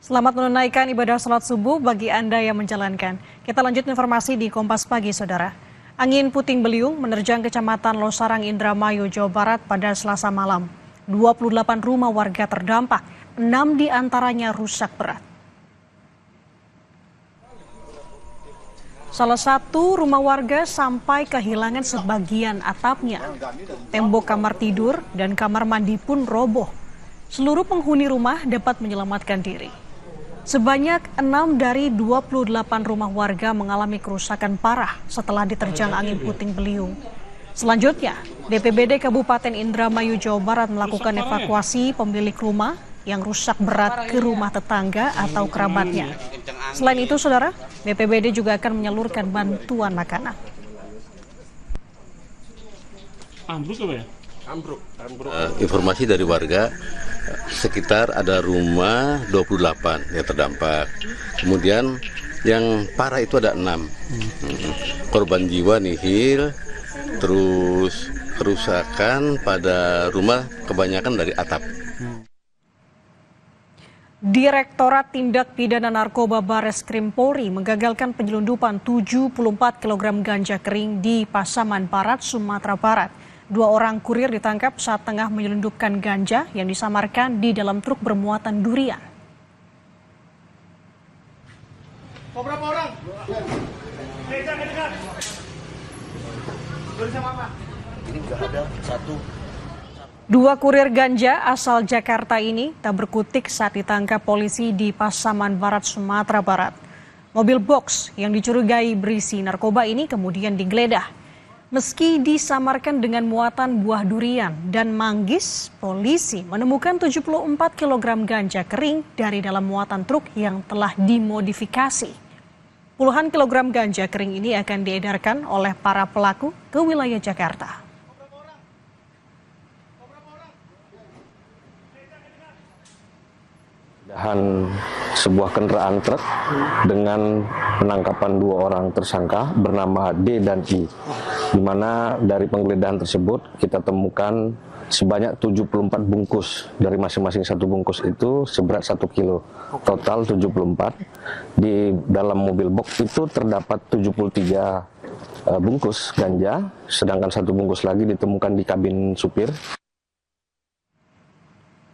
Selamat menunaikan ibadah salat subuh bagi Anda yang menjalankan. Kita lanjut informasi di Kompas Pagi, Saudara. Angin puting beliung menerjang Kecamatan Losarang, Indramayu, Jawa Barat pada Selasa malam. 28 rumah warga terdampak, 6 diantaranya rusak berat. Salah satu rumah warga sampai kehilangan sebagian atapnya. Tembok kamar tidur dan kamar mandi pun roboh. Seluruh penghuni rumah dapat menyelamatkan diri. Sebanyak 6 dari 28 rumah warga mengalami kerusakan parah setelah diterjang angin puting beliung. Selanjutnya, BPBD Kabupaten Indramayu, Jawa Barat melakukan evakuasi pemilik rumah yang rusak berat ke rumah tetangga atau kerabatnya. Selain itu, Saudara, BPBD juga akan menyalurkan bantuan makanan. Informasi dari warga, sekitar ada rumah 28 yang terdampak. Kemudian yang parah itu ada 6. Korban jiwa nihil, terus kerusakan pada rumah kebanyakan dari atap. Direktorat Tindak Pidana Narkoba Bareskrim Polri menggagalkan penyelundupan 74 kg ganja kering di Pasaman Barat, Sumatera Barat. 2 orang kurir ditangkap saat tengah menyelundupkan ganja yang disamarkan di dalam truk bermuatan durian. Berapa orang? Ini nggak ada satu. 2 kurir ganja asal Jakarta ini tak berkutik saat ditangkap polisi di Pasaman Barat, Sumatera Barat. Mobil box yang dicurigai berisi narkoba ini kemudian digeledah. Meski disamarkan dengan muatan buah durian dan manggis, polisi menemukan 74 kg ganja kering dari dalam muatan truk yang telah dimodifikasi. Puluhan kilogram ganja kering ini akan diedarkan oleh para pelaku ke wilayah Jakarta. Dan sebuah kendaraan truk dengan penangkapan 2 orang tersangka bernama D dan I, di mana dari penggeledahan tersebut kita temukan sebanyak 74 bungkus, dari masing-masing satu bungkus itu seberat 1 kilo, total 74. Di dalam mobil box itu terdapat 73 bungkus ganja, sedangkan 1 bungkus lagi ditemukan di kabin supir.